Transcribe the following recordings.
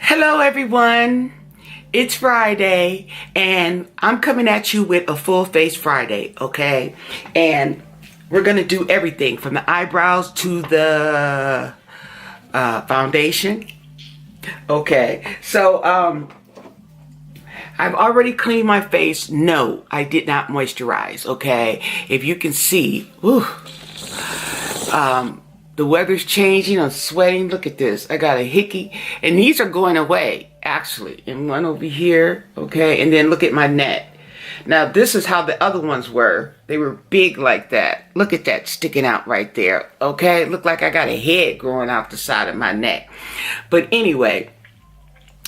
Hello everyone, it's Friday and I'm coming at you with a full face Friday, okay? And we're gonna do everything from the eyebrows to the foundation. Okay, so I've already cleaned my face. No, I did not moisturize, okay? If you can see, whew, the weather's changing. I'm sweating. Look at this. I got a hickey. And these are going away, actually. And one over here. Okay. And then look at my neck. Now, this is how the other ones were. They were big like that. Look at that sticking out right there. Okay. It looked like I got a head growing out the side of my neck. But anyway,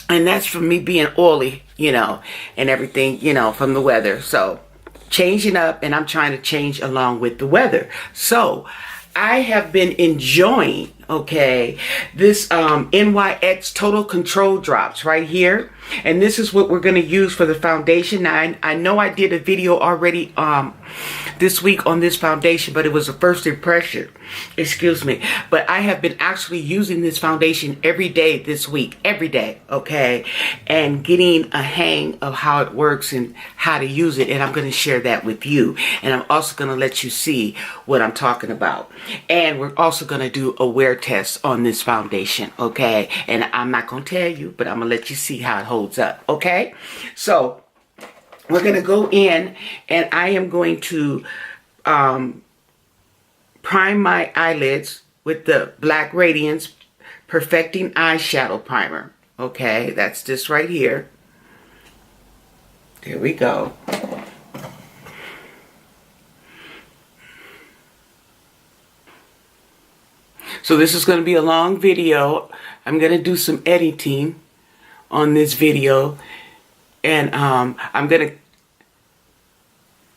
and that's from me being oily, you know, and everything, you know, from the weather. So, changing up, and I'm trying to change along with the weather. So, I have been enjoying, okay, this NYX Total Control Drops right here. And this is what we're going to use for the foundation. Now, I know I did a video already this week on this foundation, but it was a first impression. Excuse me. But I have been actually using this foundation every day this week. Every day, okay? And getting a hang of how it works and how to use it. And I'm going to share that with you. And I'm also going to let you see what I'm talking about. And we're also going to do a wear test on this foundation, okay? And I'm not going to tell you, but I'm going to let you see how it holds up, okay? So we're going to go in and I am going to prime my eyelids with the Black Radiance Perfecting Eyeshadow Primer. Okay, that's this right here. There we go. So this is going to be a long video. I'm going to do some editing on this video. And I'm going to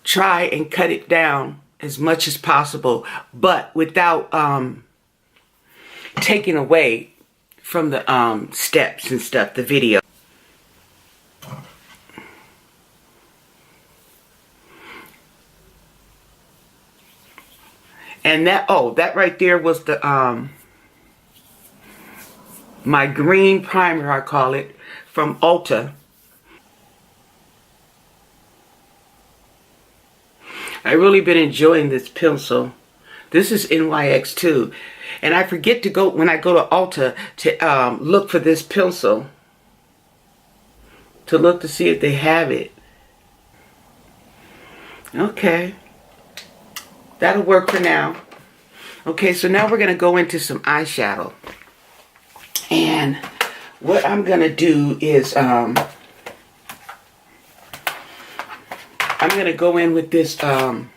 try and cut it down as much as possible, but without taking away from the steps and stuff, the video. And that, oh, that right there was the my green primer, I call it, from Ulta. I've really been enjoying this pencil. This is NYX too. And I forget to go, when I go to Ulta, to look for this pencil. To look to see if they have it. Okay. That'll work for now. Okay, so now we're going to go into some eyeshadow. And what I'm going to do is, I'm going to go in with this, I'm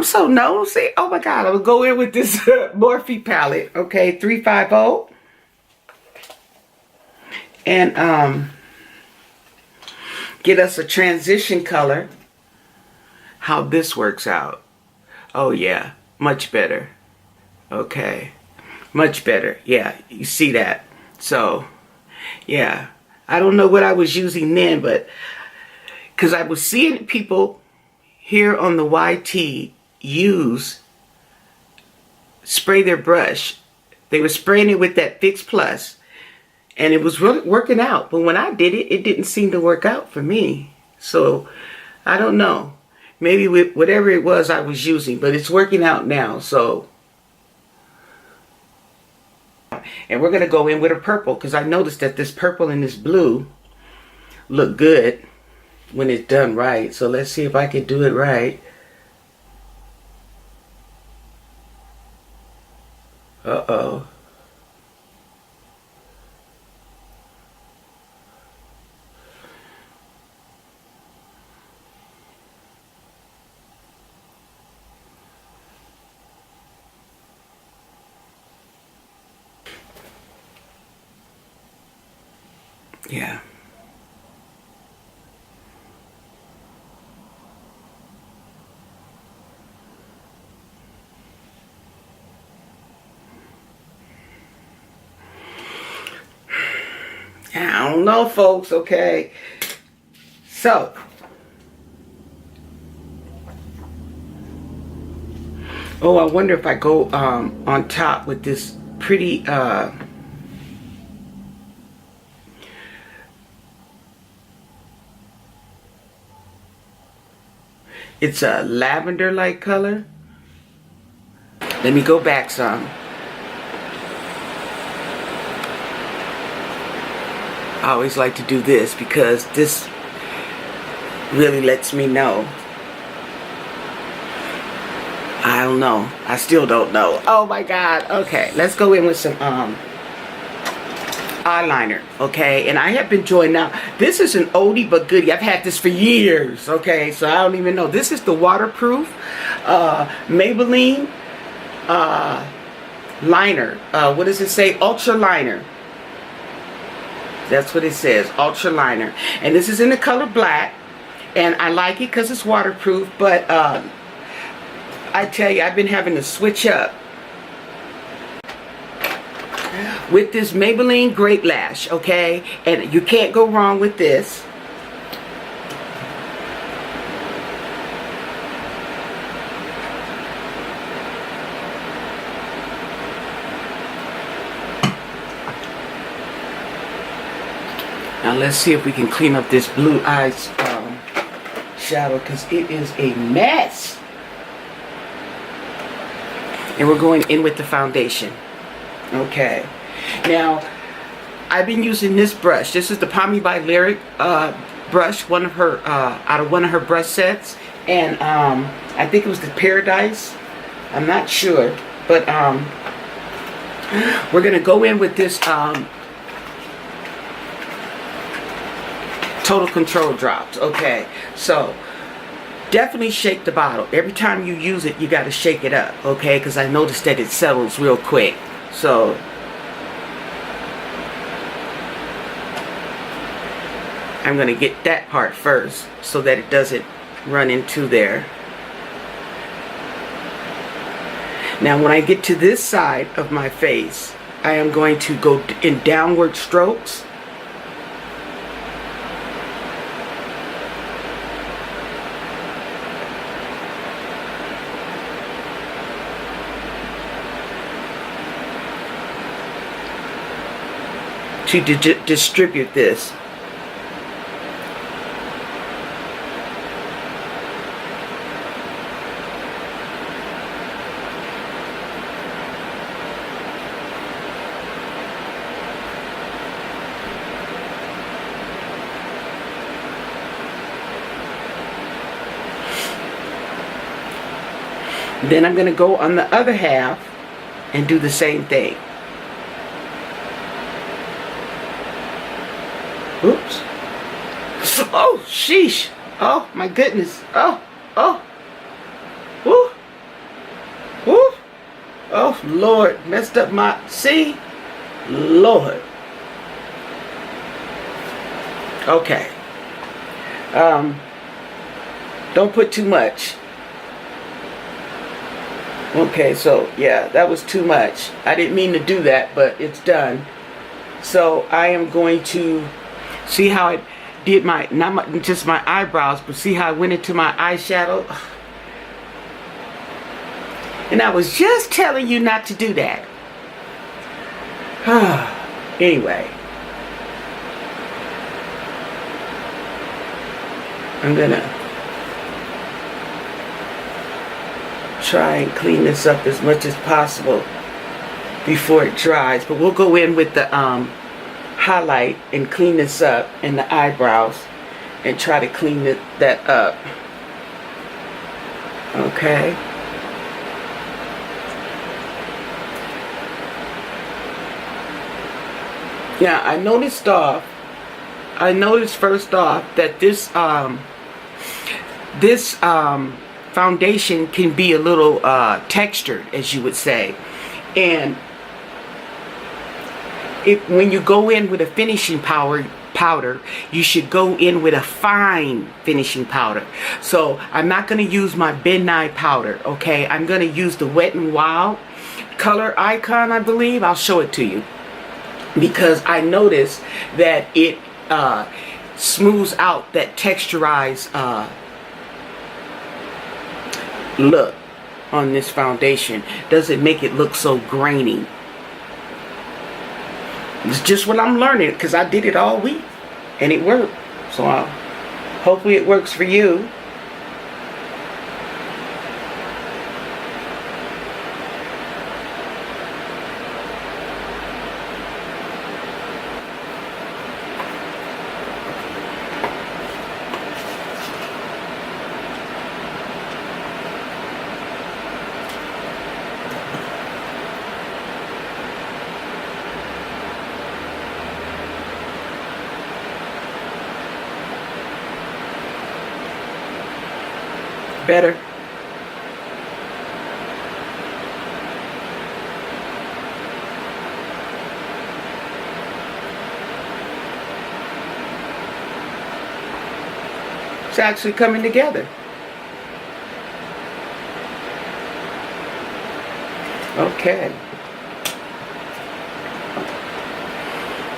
so nosy. Oh my God, I'm going to go in with this Morphe palette, okay, 350. And get us a transition color. How this works out. Oh yeah, much better. Okay, much better. Yeah, you see that. So, yeah, I don't know what I was using then, but because I was seeing people here on the YT spray their brush. They were spraying it with that Fix Plus, and it was really working out. But when I did it, it didn't seem to work out for me. So, I don't know. Maybe with whatever it was I was using, but it's working out now, so. And we're going to go in with a purple, because I noticed that this purple and this blue look good when it's done right. So let's see if I can do it right. Uh-oh. Yeah. I don't know, folks, okay? So, oh, I wonder if I go on top with this pretty It's a lavender-like color. Let me go back some. I always like to do this because this really lets me know. I don't know. I still don't know. Oh my God. Okay, let's go in with some eyeliner. Okay, and I have been enjoying now. This is an oldie but goodie. I've had this for years. Okay, so I don't even know. This is the waterproof Maybelline liner. What does it say? Ultra liner. That's what it says, ultra liner. And this is in the color black. And I like it because it's waterproof. But I tell you, I've been having to switch up with this Maybelline Great Lash, okay? And you can't go wrong with this. Now let's see if we can clean up this blue eyes shadow, because it is a mess. And we're going in with the foundation. Okay. Now, I've been using this brush. This is the Pommy by Lyric brush, one of her out of one of her brush sets, and I think it was the Paradise. I'm not sure, but we're gonna go in with this Total Control drops. Okay, so definitely shake the bottle. Every time you use it, you got to shake it up, okay? Because I noticed that it settles real quick. So I'm going to get that part first so that it doesn't run into there. Now when I get to this side of my face, I am going to go in downward strokes. To distribute this. Then I'm going to go on the other half and do the same thing. Oops. Oh, sheesh. Oh, my goodness. Oh. Woo. Woo. Oh, Lord. Messed up my... See? Lord. Okay. Don't put too much. Okay, so, yeah, that was too much. I didn't mean to do that, but it's done. So, I am going to... See how I did my, just my eyebrows, but see how I went into my eyeshadow? And I was just telling you not to do that. Anyway. I'm gonna try and clean this up as much as possible before it dries. But we'll go in with the highlight and clean this up in the eyebrows and try to clean that up. Okay. Now I noticed first off that this foundation can be a little textured, as you would say, and when you go in with a finishing powder, you should go in with a fine finishing powder. So I'm not going to use my Ben Nye powder, okay? I'm going to use the Wet n Wild color icon, I believe. I'll show it to you, because I noticed that it smooths out that texturized look on this foundation. Doesn't make it look so grainy. It's just what I'm learning, because I did it all week and it worked. So hopefully it works for you. Better? It's actually coming together. Okay.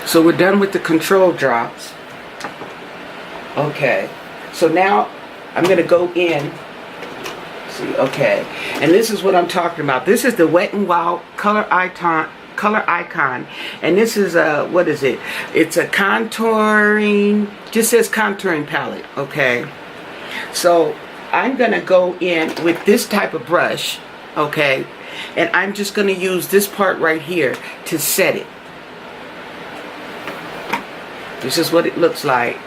So we're done with the control drops. Okay. So now I'm going to go in. See, okay. And this is what I'm talking about. This is the Wet n Wild color icon. And this is what is it? It's a contouring, just says contouring palette. Okay. So I'm going to go in with this type of brush. Okay. And I'm just going to use this part right here to set it. This is what it looks like.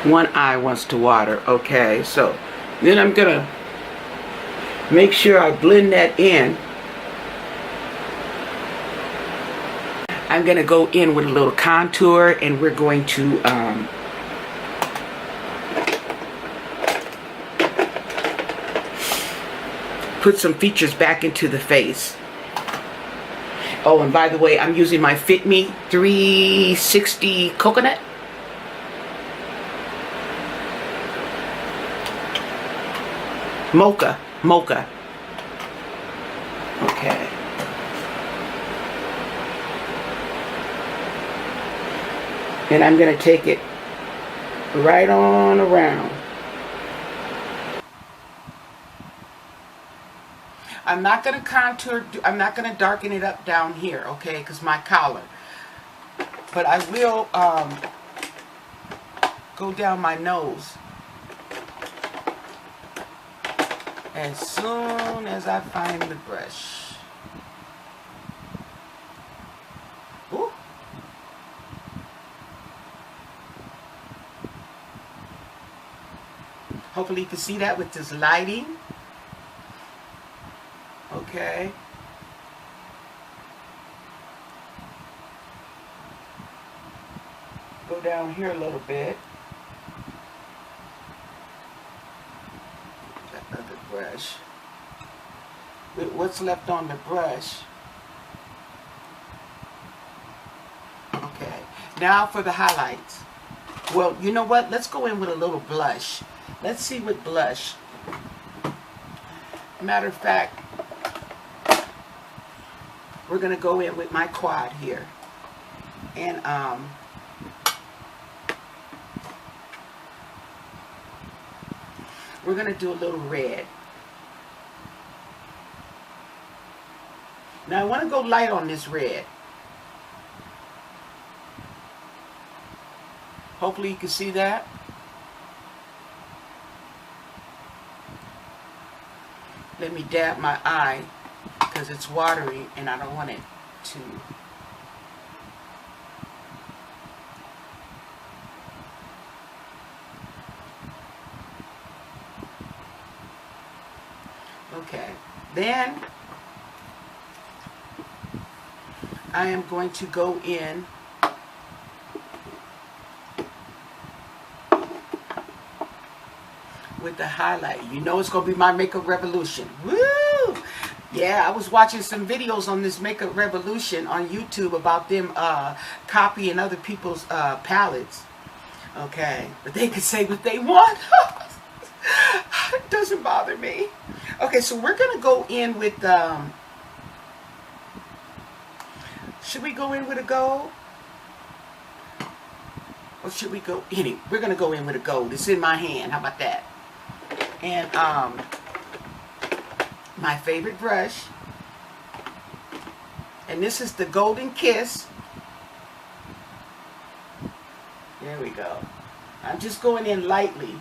One eye wants to water. Okay, so then I'm gonna make sure I blend that in. I'm gonna go in with a little contour, and we're going to put some features back into the face. Oh, and by the way, I'm using my Fit Me 360 coconut. Mocha. Okay. And I'm going to take it right on around. I'm not going to contour, I'm not going to darken it up down here, okay, because my collar. But I will go down my nose as soon as I find the brush. Ooh. Hopefully you can see that with this lighting. Okay. Go down here a little bit. That other brush. With what's left on the brush. Okay. Now for the highlights. Well, you know what? Let's go in with a little blush. Let's see what blush. Matter of fact, we're going to go in with my quad here. And we're going to do a little red. Now I want to go light on this red. Hopefully you can see that. Let me dab my eye because it's watery and I don't want it to. Okay, then I am going to go in with the highlight. You know it's going to be my makeup revolution. Woo! Yeah, I was watching some videos on this makeup revolution on YouTube about them copying other people's palettes. Okay, but they can say what they want. It doesn't bother me. Okay, so we're going to go in with, should we go in with a gold? Or should we go, anyway, we're going to go in with a gold. It's in my hand. How about that? And my favorite brush. And this is the Golden Kiss. There we go. I'm just going in lightly.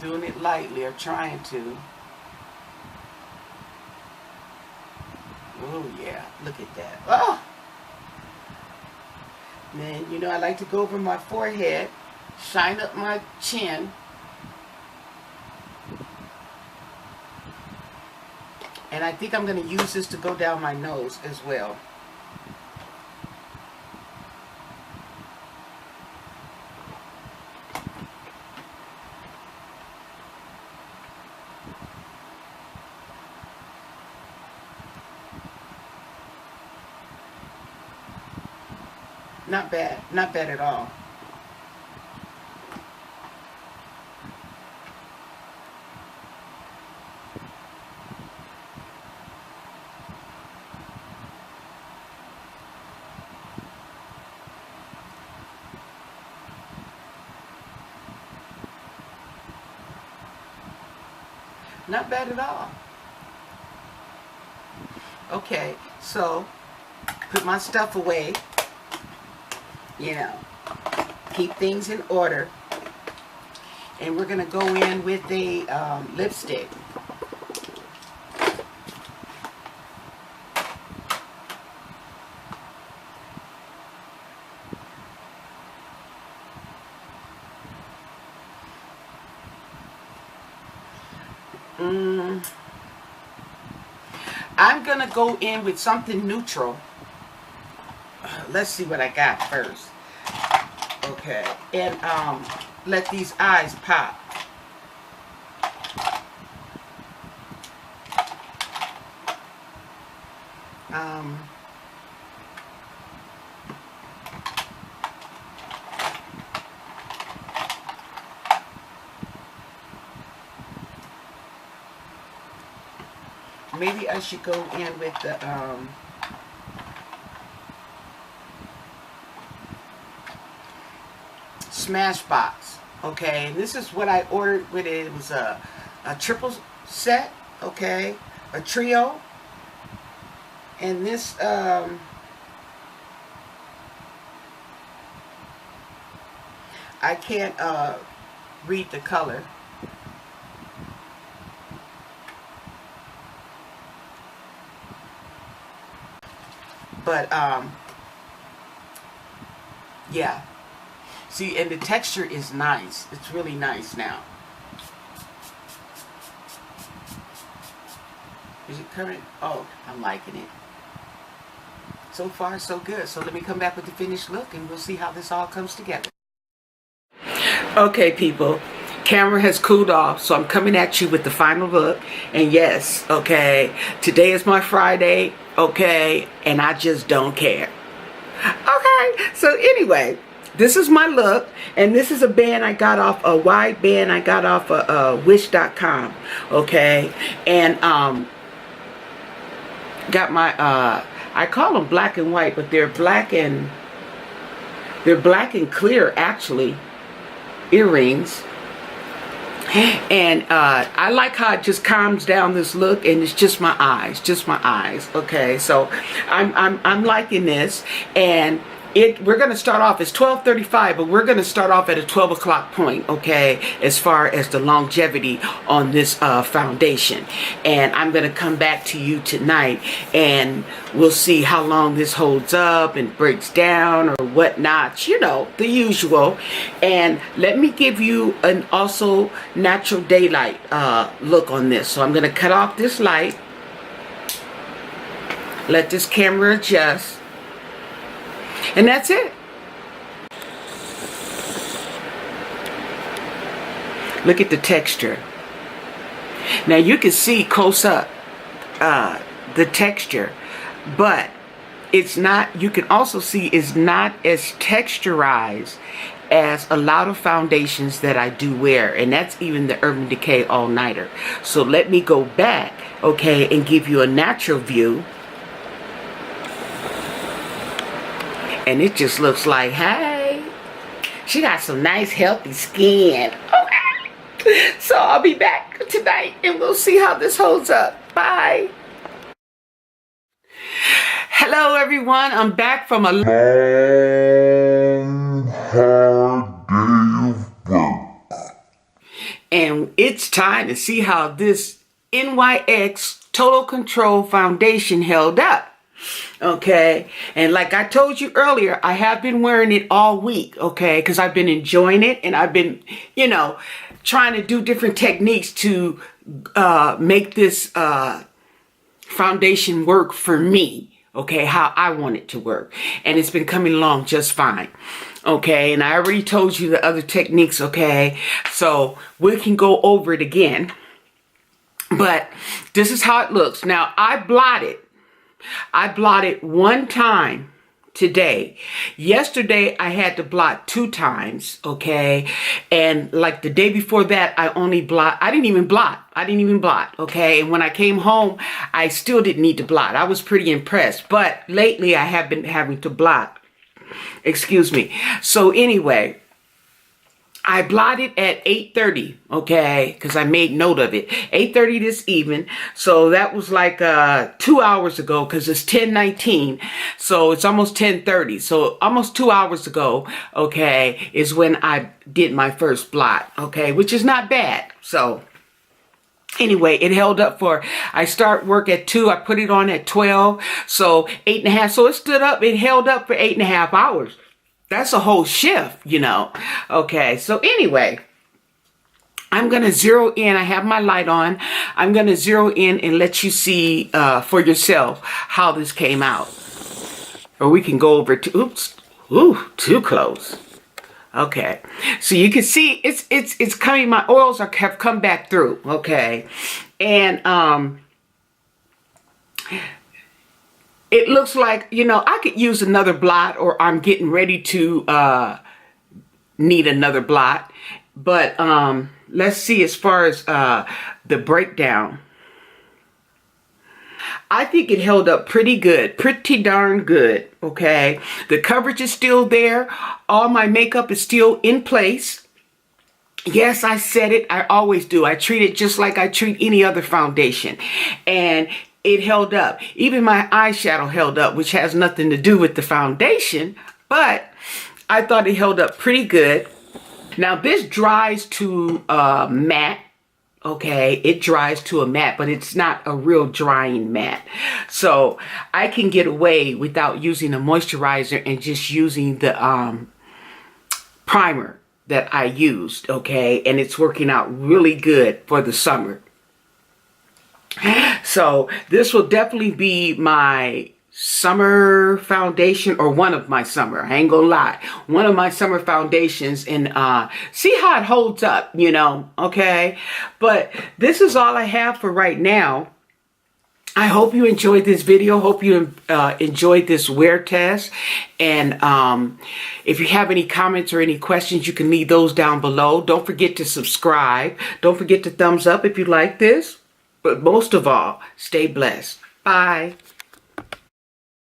Doing it lightly, or trying to. Oh yeah, look at that. Oh! Then, you know, I like to go over my forehead, shine up my chin, and I think I'm going to use this to go down my nose as well. Not bad. Not bad at all. Not bad at all. Okay, so put my stuff away. You know, keep things in order. And we're going to go in with a lipstick. I'm going to go in with something neutral. Let's see what I got first. Okay, and let these eyes pop. Maybe I should go in with the Smashbox. Okay, and this is what I ordered with it. It was a triple set, okay, a trio, and this I can't read the color. But yeah. See, and the texture is nice. It's really nice now. Is it current? Oh, I'm liking it. So far, so good. So let me come back with the finished look and we'll see how this all comes together. Okay, people. Camera has cooled off, so I'm coming at you with the final look. And yes, okay, today is my Friday, okay, and I just don't care. Okay, so anyway, this is my look, and this is a band I got off, a wide band I got off of wish.com, okay, and got my, I call them black and white, but they're black and clear, actually, earrings. And I like how it just calms down this look, and it's just my eyes, okay. So I'm liking this, and we're going to start off, it's 12:35, but we're going to start off at a 12 o'clock point, okay, as far as the longevity on this foundation. And I'm going to come back to you tonight, and we'll see how long this holds up and breaks down or whatnot, you know, the usual. And let me give you an also natural daylight look on this. So I'm going to cut off this light, let this camera adjust, and that's it. Look at the texture. Now you can see close up the texture, but it's not, you can also see it's not as texturized as a lot of foundations that I do wear, and that's even the Urban Decay All Nighter. So let me go back, okay, and give you a natural view. And it just looks like, hey, she got some nice healthy skin. Okay. So I'll be back tonight and we'll see how this holds up. Bye. Hello everyone, I'm back from a long, hard day of work. And it's time to see how this NYX Total Control Foundation held up. Okay, and like I told you earlier, I have been wearing it all week, okay, because I've been enjoying it and I've been, trying to do different techniques to make this foundation work for me, okay, how I want it to work. And it's been coming along just fine, okay, and I already told you the other techniques, okay, so we can go over it again. But this is how it looks. Now, I blotted one time today. Yesterday, I had to blot 2 times, okay? And like the day before that, I didn't even blot, okay? And when I came home, I still didn't need to blot. I was pretty impressed. But lately, I have been having to blot. Excuse me. So anyway, I blotted at 8:30, okay, because I made note of it. 8:30 this evening, so that was like 2 hours ago, because it's 10:19, so it's almost 10:30. So almost 2 hours ago, okay, is when I did my first blot, okay, which is not bad. So anyway, it held up I start work at 2, I put it on at 12, so 8.5, so it stood up, it held up for 8.5 hours. That's a whole shift, Okay, so anyway, I'm going to zero in. I have my light on. I'm going to zero in and let you see for yourself how this came out. Or we can go over to, oops, too close. Okay, so you can see it's coming, my oils have come back through, okay? And it looks like, I could use another blot, or I'm getting ready to need another blot. But let's see as far as the breakdown. I think it held up pretty good, pretty darn good, okay? The coverage is still there. All my makeup is still in place. Yes, I said it. I always do. I treat it just like I treat any other foundation. And it held up. Even my eyeshadow held up, which has nothing to do with the foundation, but I thought it held up pretty good. Now this dries to matte, okay? It dries to a matte, but it's not a real drying matte. So I can get away without using a moisturizer and just using the primer that I used, okay? And it's working out really good for the summer. So this will definitely be my summer foundation, or one of my summer, I ain't gonna lie, one of my summer foundations, and see how it holds up, okay? But this is all I have for right now. I hope you enjoyed this video. Hope you enjoyed this wear test. And if you have any comments or any questions, you can leave those down below. Don't forget to subscribe. Don't forget to thumbs up if you like this. But most of all, stay blessed. Bye.